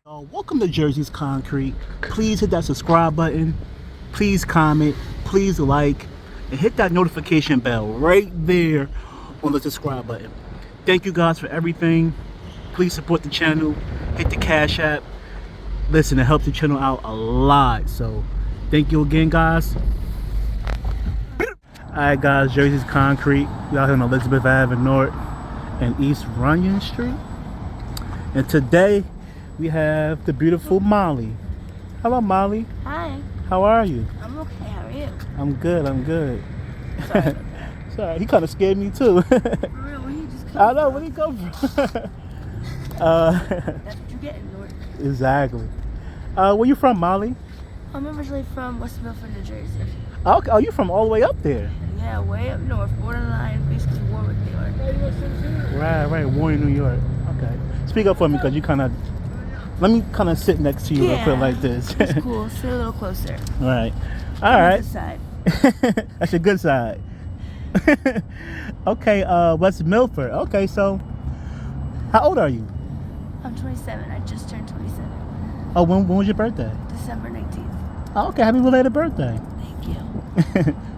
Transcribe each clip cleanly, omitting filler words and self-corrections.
Welcome to Jersey's Concrete. Please hit that subscribe button. Please comment. Please like. And hit that notification bell right there on the subscribe button. Thank you guys for everything. Please support the channel. Hit the Cash App. Listen, it helps the channel out a lot. So, thank you again, guys. Alright, guys. Jersey's Concrete. We out here on Elizabeth Avenue North and East Runyon Street. And today, we have the beautiful Molly. Hello, Molly. Hi. How are you? I'm okay. How are you? I'm good. I'm good. Sorry. Sorry, he kind of scared me too. For real, where you just come I know, from? where he come from? That's what you get in North. Exactly. Where you from, Molly? I'm originally from West Milford, New Jersey. Okay. Oh, you from all the way up there? Yeah, way up north, borderline, basically Warwick, New York. Right. Warren, New York. Okay. Speak up for me, because you kind of... Let me kind of sit next to you real quick like this. That's cool. Sit a little closer. Right. All right. This side. That's your good side. Okay, West Milford. Okay, so how old are you? I'm 27. I just turned 27. Oh, when was your birthday? December 19th. Oh, okay, happy belated birthday. Thank you.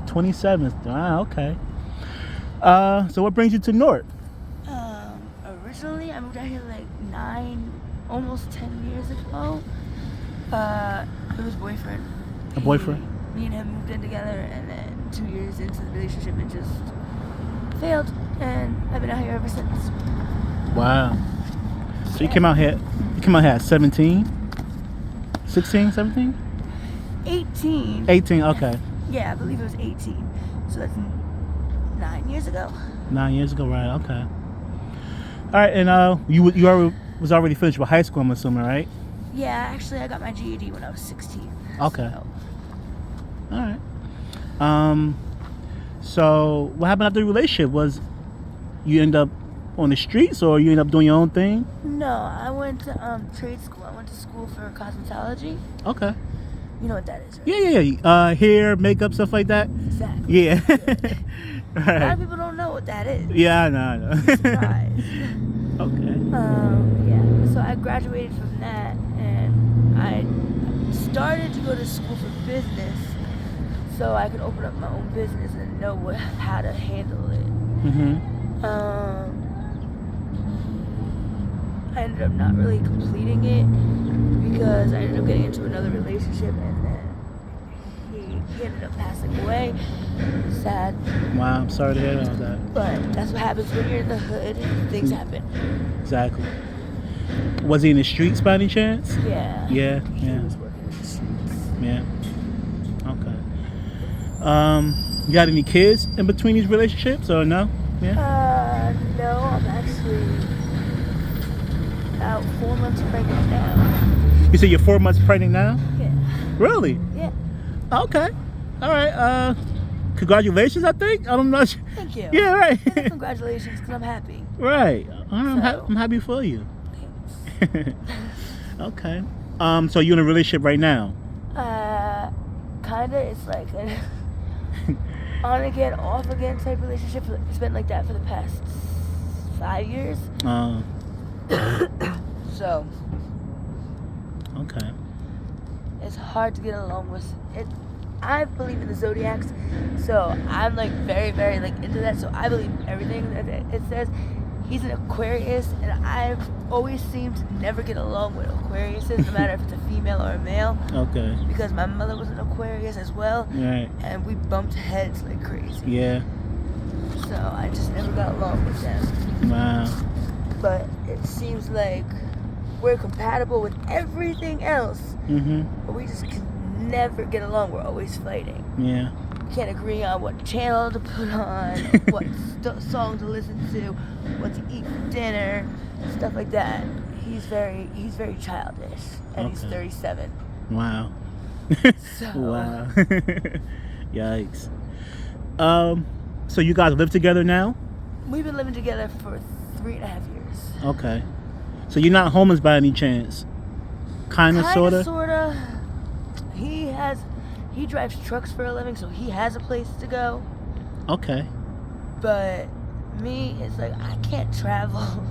27th. Ah, okay. So what brings you to North? Originally, I moved out here like almost 10 years ago. It was boyfriend. A boyfriend? Me and him moved in together, and then 2 years into the relationship, it just failed, and I've been out here ever since. Wow. So you came out here at 17? 16, 17? 18. 18, okay. Yeah, I believe it was 18. So that's 9 years ago. 9 years ago, right, okay. All right, and you was already finished with high school, I'm assuming, right? Yeah, actually, I got my GED when I was 16. Okay. So. All right. So what happened after the relationship? Was you end up on the streets, or you end up doing your own thing? No, I went to trade school. I went to school for cosmetology. Okay. You know what that is, right? Yeah. Hair, makeup, stuff like that. Exactly. Yeah. A lot Right. of people don't know what that is. Yeah, I know. Surprise. Okay. Yeah. So I graduated from that, and I started to go to school for business, so I could open up my own business and know how to handle it. I ended up not really completing it because I ended up getting into another relationship, and then he ended up passing away. Sad. Wow, I'm sorry to hear about that. But that's what happens when you're in the hood. Things happen. Exactly. Was he in the streets by any chance? Yeah. Yeah. He Yeah. was working in the streets. Yeah. Okay. You got any kids in between these relationships, or no? Yeah. No, I'm actually about 4 months pregnant now. You said you're 4 months pregnant now? Yeah. Really? Yeah. Okay. All right. Congratulations, I think. I'm not sure. Thank you. Yeah, right. Congratulations, because I'm happy. Right. I'm So- happy for you. Thanks. Okay. So you're in a relationship right now? Kinda. It's like an on again, off again type relationship. It's been like that for the past 5 years. So Okay. it's hard to get along with it. I believe in the zodiacs, so I'm like very, very like into that. So I believe everything that it says. He's an Aquarius, and I've always seemed to never get along with Aquariuses, no matter if it's a female or a male. Okay. Because my mother was an Aquarius as well, Right. and we bumped heads like crazy. Yeah. So I just never got along with them. Wow. But it seems like we're compatible with everything else, but we just can never get along. We're always fighting. Yeah. Can't agree on what channel to put on, what song to listen to, what to eat for dinner, stuff like that. He's very childish, and he's Okay. 37. Wow. So Wow. Yikes. So you guys live together now? we've been living together for 3.5 years. Okay. So you're not homeless by any chance? Kinda, sorta? Sorta. He drives trucks for a living, so he has a place to go. Okay. But me, it's like I can't travel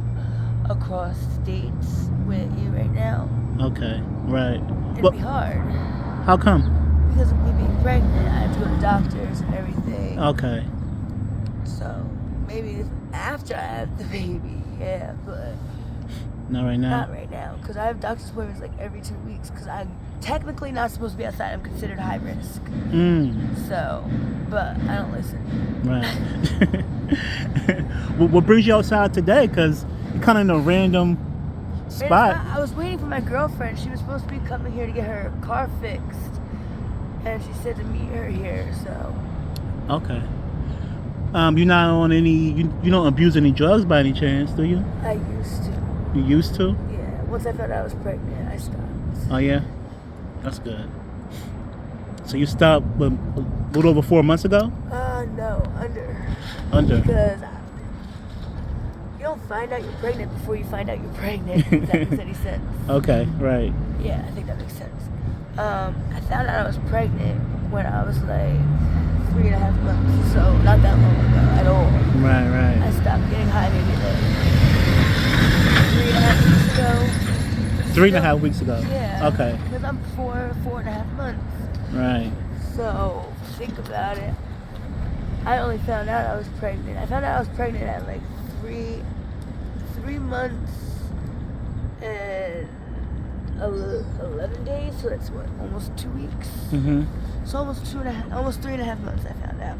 across states with you right now. Okay, right. It'd be hard. How come? Because of me being pregnant, I have to go to doctors and everything. Okay. So maybe after I have the baby, yeah, but Not right now. not right now. Because I have doctor's appointments like every 2 weeks. Because I'm technically not supposed to be outside. I'm considered high risk. So, but I don't listen. Right. What brings you outside today? Because you're kind of in a random spot. I was waiting for my girlfriend. She was supposed to be coming here to get her car fixed. And she said to meet her here, so. Okay. You're not on any, you don't abuse any drugs by any chance, do you? I used to. You used to? Yeah. Once I found out I was pregnant, I stopped. Oh, yeah? That's good. So you stopped a little over 4 months ago? No, Under. Because you don't find out you're pregnant before you find out you're pregnant. If that makes any sense. Okay, right. Yeah, I think that makes sense. I found out I was pregnant when I was like 3.5 months, so not that long ago at all. Right. I stopped getting high maybe like 3.5 weeks ago. 3.5 weeks ago. Yeah. Okay. Because I'm 4.5 months. Right. So think about it. I only found out I was pregnant. I found out I was pregnant at like 3 months and 11 days. So that's what, almost 2 weeks. So almost 3.5 months. I found out.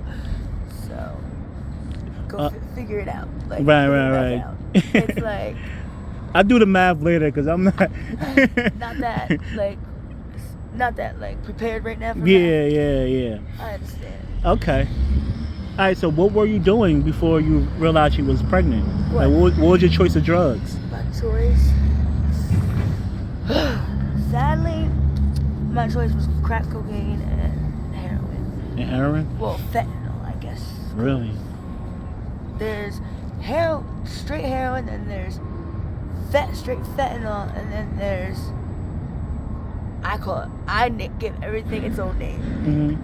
So go figure it out. Like, Right. out. It's like I'll do the math later because I'm not. not that prepared right now for Yeah. I understand. Okay. All right. So what were you doing before you realized you was pregnant? What? Like, what was your choice of drugs? My choice. Sadly, my choice was crack cocaine and heroin. And heroin? Well, fentanyl, I guess. Really? There's straight heroin, and there's straight fentanyl, and then there's, I give everything its own name.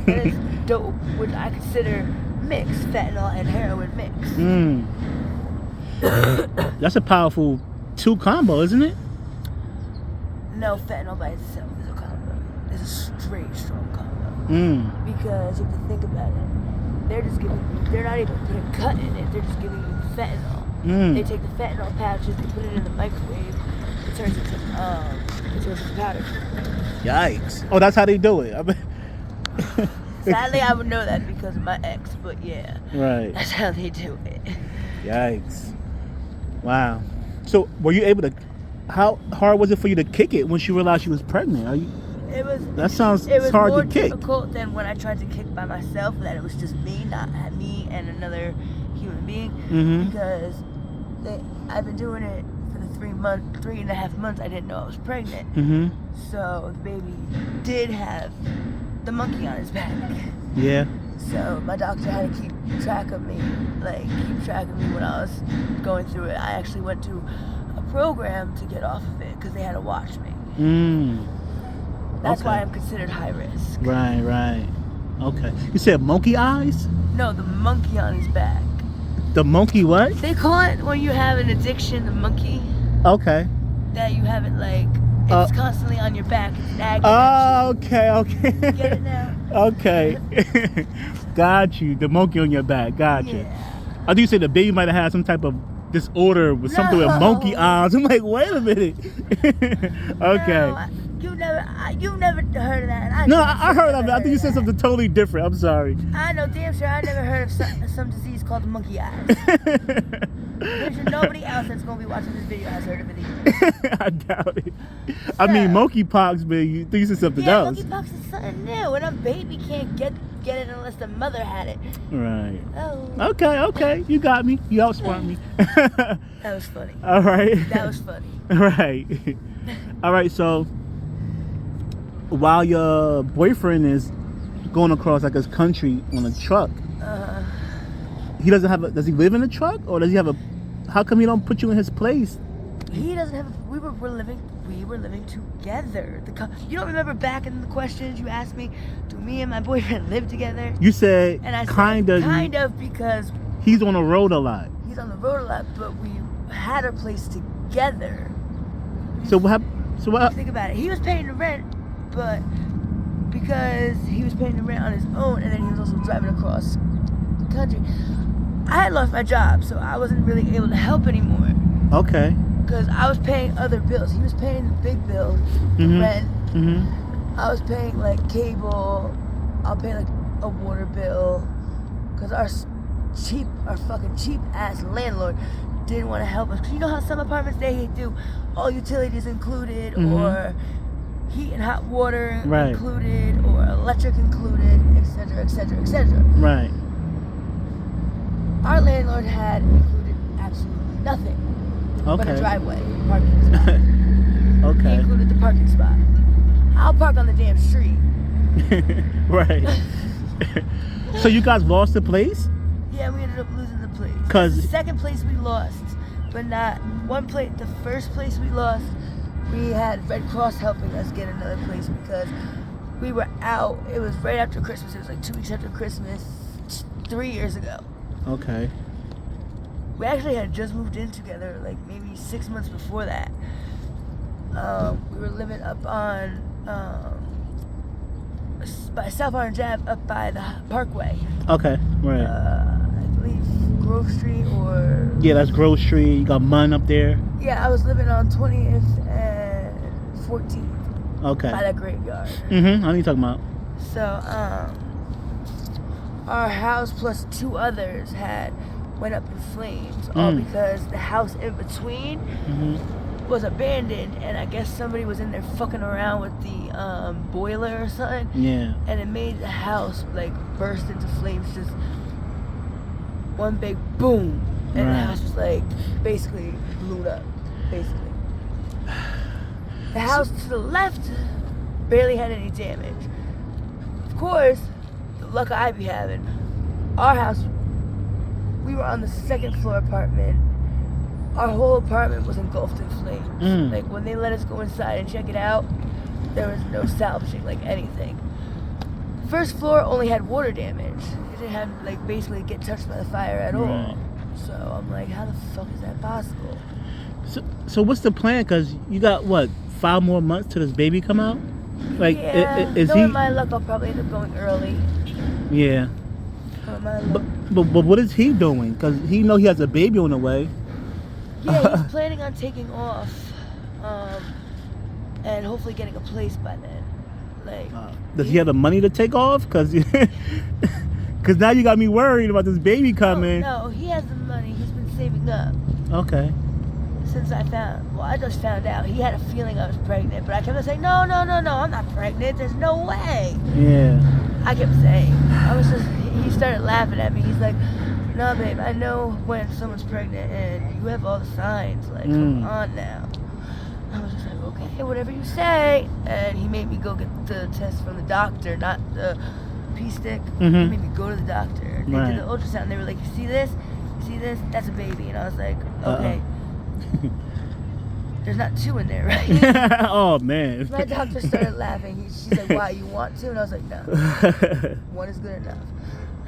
There's dope, which I consider mixed, fentanyl and heroin mix. That's a powerful 2 combo, isn't it? No, fentanyl by itself is a combo. It's a straight strong combo. Because you have to think about it. They're not even putting cut in it. They're just giving you fentanyl. They take the fentanyl pouches, they put it in the microwave. It turns into powder. Yikes! Oh, that's how they do it. Sadly, I would know that because of my ex, but yeah. Right. That's how they do it. Yikes! Wow. So, were you able to? How hard was it for you to kick it when she realized she was pregnant? It was. That sounds It was hard more to kick. difficult than when I tried to kick by myself. That it was just me, not me and another human being. Because I've been doing it for the 3.5 months. I didn't know I was pregnant. So the baby did have the monkey on his back. Yeah. So my doctor had to keep track of me when I was going through it. I actually went to a program to get off of it because they had to watch me. That's why I'm considered high risk. Right. Okay. You said monkey eyes? No, the monkey on his back. The monkey what? They call it when you have an addiction, the monkey. Okay. That you have it it's constantly on your back. It's nagging at you. Okay. Get it now? Okay. Got you. The monkey on your back. Gotcha. Yeah. I think you said the baby might have had some type of disorder with something with monkey eyes. I'm like, wait a minute. Okay. No, you've never heard of that. And I heard of it. I think you said something totally different. I'm sorry. I know damn sure I never heard of some disease called the monkey eyes. There's nobody else that's gonna be watching this video has heard of it either. I doubt it. I mean, monkeypox, but you think it's something else. Monkeypox is something new, and a baby can't get it unless the mother had it. Right. Oh. Okay. You got me. You outsmart me. That was funny. All right. That was funny. Right. All right. So while your boyfriend is going across like his country on a truck, he doesn't have does he live in a truck, or does he have a? How come he don't put you in his place? He doesn't have. We were living together. You don't remember back in the questions you asked me? Do me and my boyfriend live together? You said and I kind of because he's on the road a lot. He's on the road a lot, but we had a place together. So what? So what? Think about it. He was paying the rent, but because he was paying the rent on his own, and then he was also driving across the country, I had lost my job, so I wasn't really able to help anymore. Okay. Because I was paying other bills. He was paying the big bills, the rent. I was paying like cable. I'll pay like a water bill. Because our fucking cheap ass landlord didn't want to help us. Cause you know how some apartments they do all utilities included, or heat and hot water included, or electric included, etc., etc., etc. Right. Our landlord had included absolutely nothing but a driveway, parking spot. Okay. He included the parking spot. I'll park on the damn street. Right. So you guys lost the place? Yeah, we ended up losing the place. Cause the second place we lost, but not one place. The first place we lost, we had Red Cross helping us get another place because we were out. It was right after Christmas. It was like 2 weeks after Christmas, 3 years ago. Okay. We actually had just moved in together, like maybe 6 months before that. We were living up on by South Orange Ave, up by the Parkway. Okay, right. I believe Grove Street or... Yeah, that's Grove Street. You got Munn up there. Yeah, I was living on 20th and 14th. Okay. By that graveyard. I know what you're talking about. So, our house plus 2 others went up in flames, all because the house in between was abandoned, and I guess somebody was in there fucking around with the boiler or something. Yeah. And it made the house like burst into flames, just one big boom, and the house was like basically blew up, basically. The house to the left barely had any damage. Of course, the luck I be having, our house, we were on the 2nd floor apartment. Our whole apartment was engulfed in flames. Like when they let us go inside and check it out, there was no salvaging like anything. First floor only had water damage. It didn't have like basically get touched by the fire at all. So I'm like, how the fuck is that possible? So what's the plan? Cause you got what, 5 more months till this baby come out? Like, yeah, is knowing he? My luck, I'll probably end up going early. Yeah. But what is he doing? Cause he know he has a baby on the way. Yeah, he's planning on taking off, and hopefully getting a place by then. Like, does he have the money to take off? Cause now you got me worried about this baby coming. No, he has the money. He's been saving up. Okay. Since I just found out. He had a feeling I was pregnant, but I kept saying, no, I'm not pregnant. There's no way. Yeah. I kept saying. He started laughing at me. He's like, no, babe, I know when someone's pregnant and you have all the signs. Like, come on now. I was just like, okay, whatever you say. And he made me go get the test from the doctor, not the pee stick. He made me go to the doctor. They did the ultrasound. They were like, you see this? That's a baby. And I was like, okay. There's not 2 in there, right? Oh, man. My doctor started laughing. She's like, why, you want 2? And I was like, no. 1 is good enough.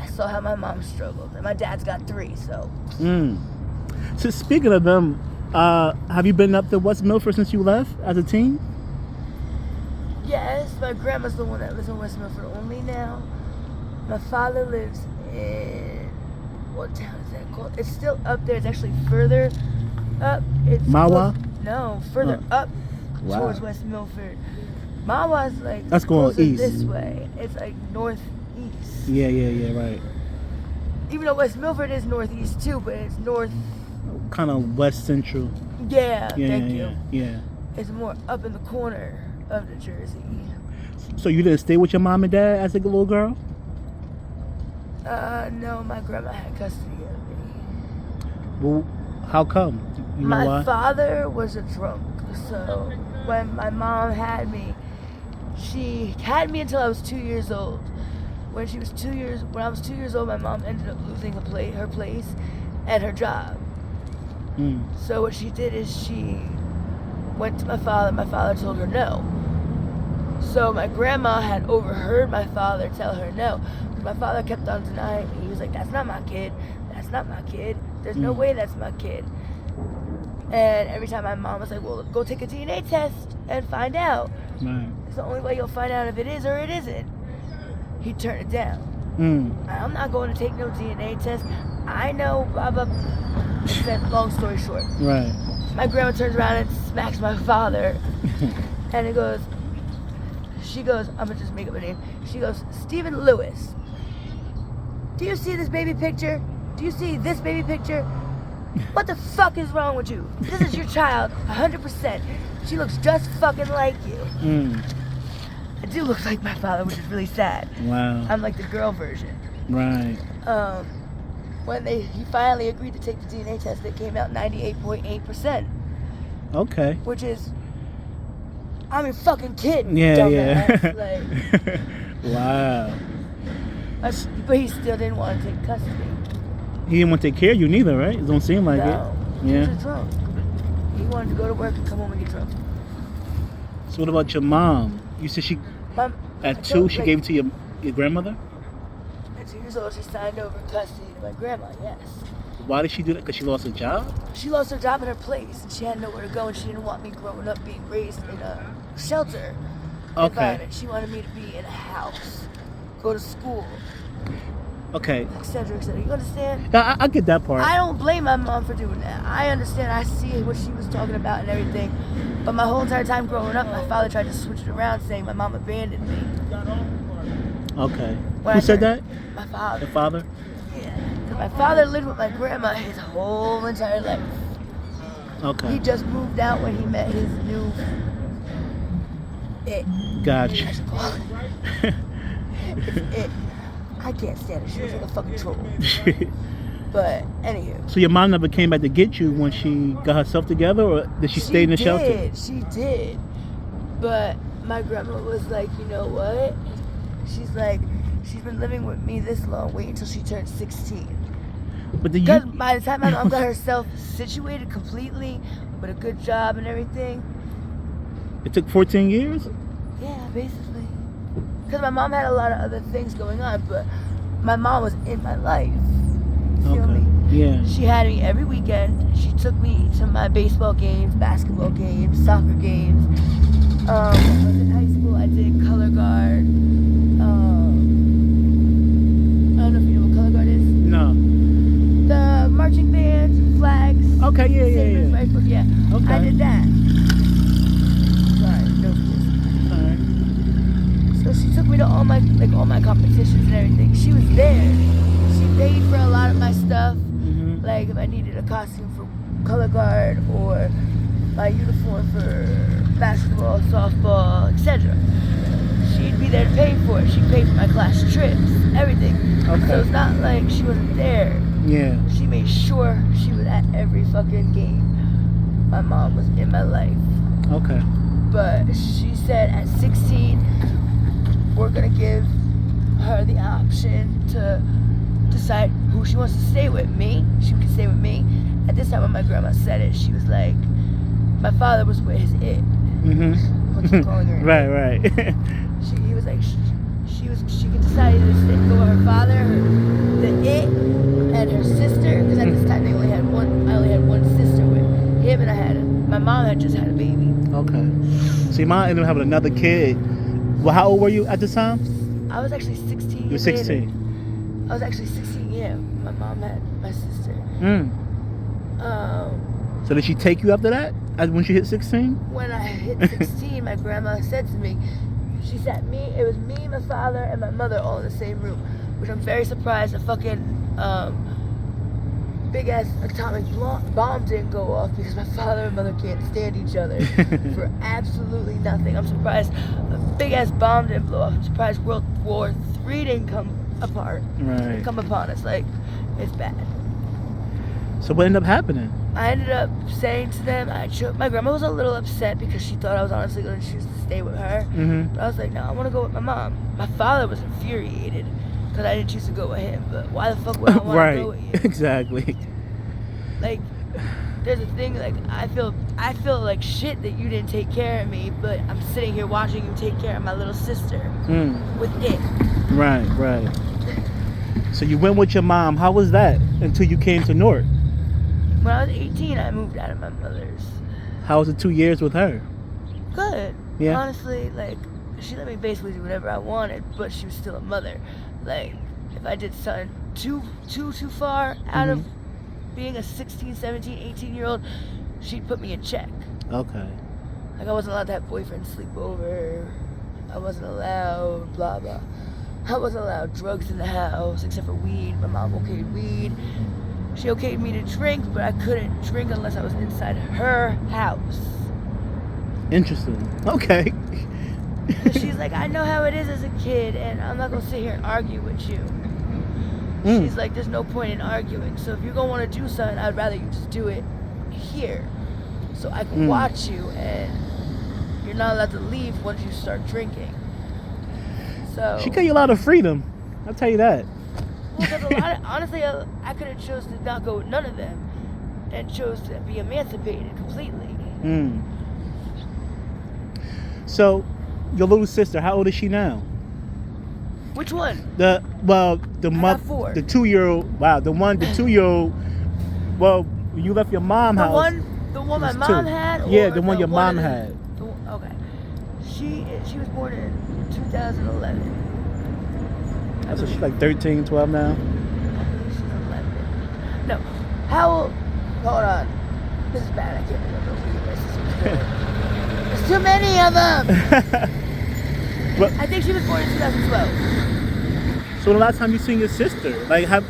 I saw how my mom struggled. And my dad's got 3, so. So speaking of them, have you been up to West Milford since you left as a teen? Yes, my grandma's the one that lives in West Milford only now. My father lives in, what town is that called? It's still up there. It's actually further up. It's Mawa? Further up towards West Milford. Mawa's like that's going east. This way. It's like northeast. Yeah, right. Even though West Milford is northeast too, but it's north. Kind of west central. Yeah, thank you. Yeah. It's more up in the corner of New Jersey. So you didn't stay with your mom and dad as a little girl? No, my grandma had custody of me. Well, how come? You know my why? father was a drunk, so when my mom had me, she had me until I was 2 years old. When I was 2 years old, my mom ended up losing her place and her job. So what she did is she went to my father. My father told her no. So my grandma had overheard my father tell her no. My father kept on denying me. He was like, that's not my kid. That's not my kid. There's no way that's my kid. And every time my mom was like, well, go take a DNA test and find out. Right. It's the only way you'll find out if it is or it isn't. He'd turn it down. I'm not going to take no DNA test. I know, blah, blah, blah. It's that long story short. Right. My grandma turns around and smacks my father. And she goes, I'm going to just make up a name. She goes, Stephen Lewis, do you see this baby picture? Do you see this baby picture? What the fuck is wrong with you? This is your child, 100%. She looks just fucking like you. I do look like my father, which is really sad. Wow. I'm like the girl version. Right. When he finally agreed to take the DNA test, it came out 98.8%. Okay. Which is, I'm your fucking kid, Yeah, dumbass. yeah. Wow. But he still didn't want to take custody. He didn't want to take care of you neither, right? It don't seem like No. it. He Yeah. was drunk. He wanted to go to work and come home and get drunk. So what about your mom? You said she at 2 she gave it to your grandmother? At 2 years old, she signed over custody to my grandma, yes. Why did she do that? Because she lost her job? She lost her job in her place, and she had nowhere to go, and she didn't want me growing up being raised in a shelter environment. She wanted me to be in a house, go to school, Okay. etc., etc. You understand? Yeah, I get that part. I don't blame my mom for doing that. I understand. I see what she was talking about and everything. But my whole entire time growing up, my father tried to switch it around, saying my mom abandoned me. Okay. Who said that? My father. The father? Yeah. Because my father lived with my grandma his whole entire life. Okay. He just moved out when he met his new it. Gotcha. I should call it. It's it. I can't stand it. She was like a fucking troll. But anywho. So your mom never came back to get you when she got herself together, or did she stay in the shelter? She did. But my grandma was like, you know what? She's like, she's been living with me this long. Wait until she turns 16. But Because by the time my mom got herself situated completely with a good job and everything. It took 14 years? Yeah, basically. Because my mom had a lot of other things going on, but my mom was in my life. You feel me? Yeah. She had me every weekend. She took me to my baseball games, basketball games, soccer games. When I was in high school, I did color guard. I don't know if you know what color guard is. No. The marching bands, flags. Okay, yeah. Sabers, rifles, yeah. Okay. I did that. Sorry, no kids. Alright. So she took me to all my competitions and everything. She was there. She paid for a lot of my stuff. Mm-hmm. Like if I needed a costume for color guard or my uniform for basketball, softball, etc. She'd be there to pay for it. She'd pay for my class trips, everything. Okay. So it's not like she wasn't there. Yeah. She made sure she was at every fucking game. My mom was in my life. Okay. But she said at 16, we're gonna give her the option to decide who she wants to stay with. Me, she can stay with me. At this time when my grandma said it, she was like, my father was with his it. Mm-hmm. What you calling her? Right. He was like, she could decide either to go with her father, the it, and her sister. Because at this time I only had one sister with him, and my mom had just had a baby. Okay. So your mom ended up having another kid. Well, how old were you at the time? I was actually 16. You were 16. I was actually 16, yeah. My mom had my sister. So did she take you after that? When she hit 16? When I hit 16, my grandma said to me, she said it was me, my father, and my mother all in the same room, which I'm very surprised a fucking big ass atomic bomb didn't go off because my father and mother can't stand each other for absolutely nothing. I'm surprised a big ass bomb didn't blow off. I'm surprised World War III didn't come upon us. Like, it's bad. So what ended up happening? I ended up saying to them, my grandma was a little upset because she thought I was honestly going to choose to stay with her. Mm-hmm. But I was like, no, I want to go with my mom. My father was infuriated because I didn't choose to go with him. But why the fuck would I want to go with you? Exactly. Like, there's a thing, like, I feel like shit that you didn't take care of me, but I'm sitting here watching you take care of my little sister with it. Right. So you went with your mom. How was that until you came to North? When I was 18, I moved out of my mother's. How was the 2 years with her? Good. Yeah. Honestly, like, she let me basically do whatever I wanted, but she was still a mother. Like, if I did something too far out of being a 16, 17, 18-year-old, she'd put me in check. Okay. Like, I wasn't allowed to have boyfriends sleep over. I wasn't allowed blah, blah. I wasn't allowed drugs in the house, except for weed. My mom okayed weed. She okayed me to drink, but I couldn't drink unless I was inside her house. Interesting. Okay. She's like, I know how it is as a kid, and I'm not going to sit here and argue with you. She's like, there's no point in arguing. So if you're going to want to do something, I'd rather you just do it here. So I can watch you, and you're not allowed to leave once you start drinking. So She gave you a lot of freedom. I'll tell you that. Well, because honestly, I could have chose to not go with none of them and chose to be emancipated completely. So, your little sister, how old is she now? Which one? The got 4. the 2-year-old. Wow, the 2-year-old. Well, you left your mom's house. The one my was mom 2. had. Yeah, or the one your mom had. Okay. She was born in 2011. So she's like 13, 12 now. She's 11. No. How old? Hold on. This is bad. I can't remember who my sister was born. There's too many of them. But, I think she was born in 2012. so the last time you seen your sister, like have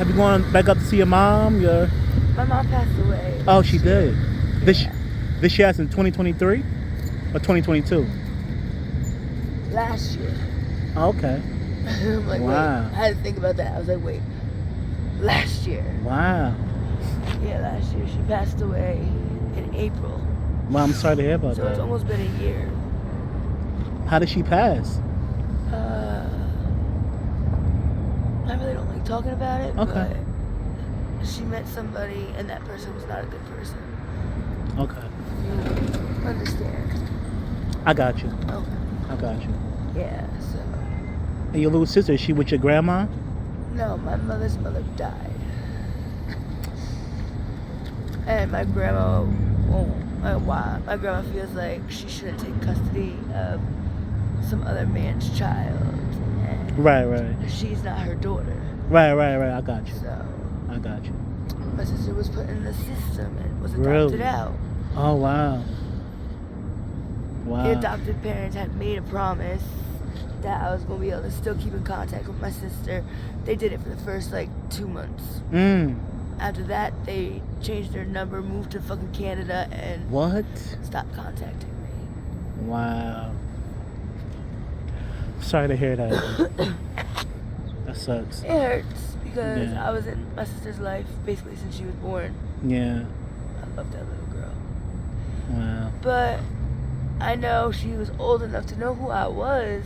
you gone back up to see your mom? My mom passed away. Oh, she did. Yeah. This year, in 2023 or 2022? Last year. Oh, okay. I'm like, Wow. wait. I had to think about that. I was like, wait. Last year. Wow. Yeah, last year. She passed away in April. Well, I'm sorry to hear about So that. it's almost been a year. How did she pass? I really don't like talking about it. Okay. But she met somebody, and that person was not a good person. Okay. You understand? I got you. Okay. I got you. Yeah. So. And your little sister, is she with your grandma? No, my mother's mother died, and my grandma won't. Why? My grandma feels like she shouldn't take custody of some other man's child. And Right. she's not her daughter. Right. I got you. So I got you. my sister was put in the system and was adopted Really? out. Oh, wow. The adopted parents had made a promise that I was going to be able to still keep in contact with my sister. They did it for the first 2 months. After that, they changed their number, moved to fucking Canada, and What? stopped contacting me. Wow. Sorry to hear that. That sucks. It hurts because Yeah. I was in my sister's life basically since she was born. Yeah. I love that little girl. Wow. But I know she was old enough to know who I was,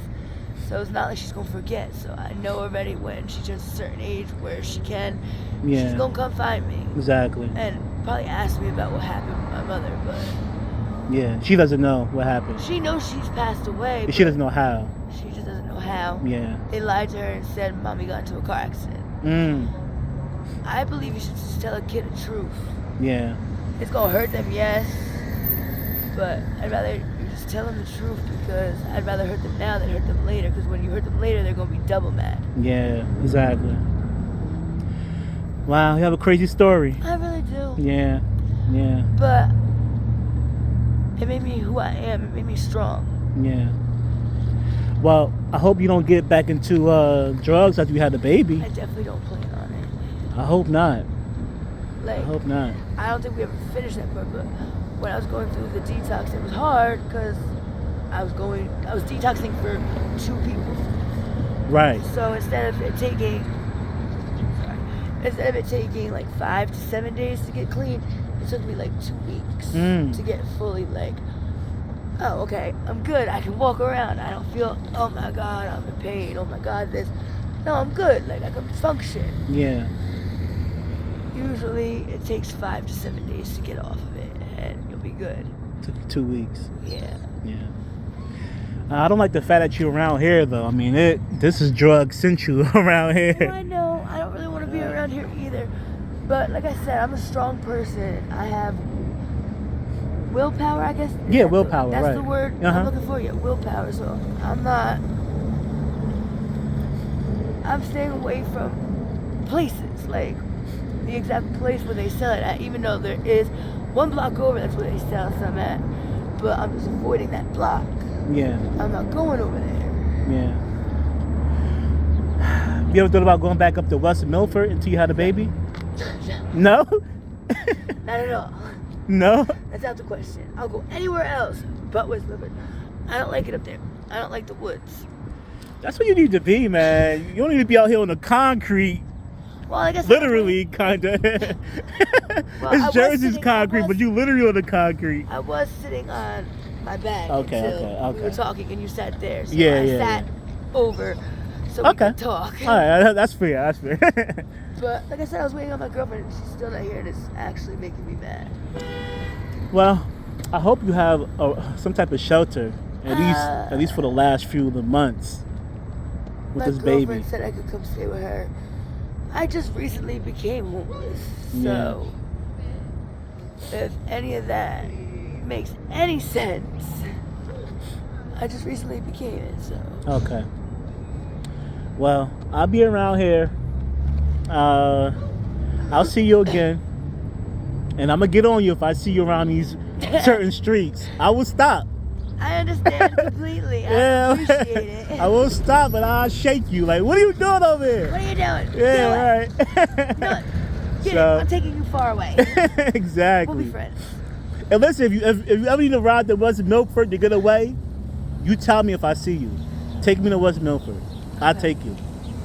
so it's not like she's gonna forget. So I know already when she turns a certain age where she can, Yeah. she's gonna come find me Exactly. and probably ask me about what happened with my mother. But Yeah. She doesn't know what happened. she knows she's passed away. She but doesn't know how. She just doesn't know how. Yeah. They lied to her and said mommy got into a car accident. I believe you should just tell a kid the truth. Yeah. It's gonna hurt them, yes, but I'd rather you just tell them the truth because I'd rather hurt them now than hurt them later. Because when you hurt them later, they're gonna be double mad. Yeah. Exactly. Wow. You have a crazy story. I really do. Yeah. Yeah. But it made me who I am. It made me strong. Yeah. Well, I hope you don't get back into drugs after you had the baby. I definitely don't plan on it. I hope not. Like, I hope not. I don't think we ever finished that part, but when I was going through the detox, it was hard because I was detoxing for 2 people. Right. So instead of it taking 5 to 7 days to get clean, it took me 2 weeks to get fully oh, okay, I'm good. I can walk around. I don't feel, oh my God, I'm in pain. Oh my God, this. No, I'm good. I can function. Yeah. Usually it takes 5 to 7 days to get off of it, and you'll be good. Took 2 weeks. Yeah. Yeah. I don't like the fact that you're around here, though. I mean, this is drug central around here. Well, I know. I don't really want to be around here either. But like I said, I'm a strong person. I have willpower, I guess. Yeah, willpower, that's right. the word I'm looking for. Yeah, willpower. So I'm staying away from places, like the exact place where they sell it at, even though there is one block over, that's where they sell some at. But I'm just avoiding that block. Yeah. I'm not going over there. Yeah. You ever thought about going back up to West Milford until you had a baby? No? Not at all. No? That's out the question. I'll go anywhere else but West Milford. I don't like it up there. I don't like the woods. That's what you need to be, man. You don't need to be out here on the concrete. Well, I guess Literally, kind of. It's Jersey's concrete, but you literally on the concrete. I was sitting on my back until we were talking and you sat there. So I sat over so we could talk. All right, that's fair. That's fair. But like I said, I was waiting on my girlfriend and she's still not here and it's actually making me mad. Well, I hope you have some type of shelter, at least for the last few of the months with this baby. My girlfriend said I could come stay with her. I just recently became homeless, so if any of that makes any sense, I just recently became it, so. Okay. Well, I'll be around here. I'll see you again. And I'm going to get on you if I see you around these certain streets. I will stop. I understand completely. I appreciate it. I will stop, but I'll shake you. Like, what are you doing over here? What are you doing? Yeah, right. No, get it. I'm taking you far away. Exactly. We'll be friends. And listen, if you ever need to ride to West Milford to get away, you tell me if I see you. Take me to West Milford. Okay. I'll take you.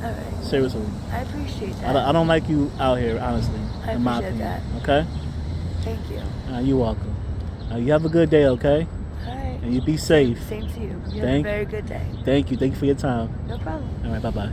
All right. Seriously. I appreciate that. I don't like you out here, honestly. I in my appreciate opinion. that. Okay? Thank you. You're welcome. You have a good day, okay? All right. And you be safe. Same to you. You have a very good day. Thank you. Thank you for your time. No problem. All right, bye-bye.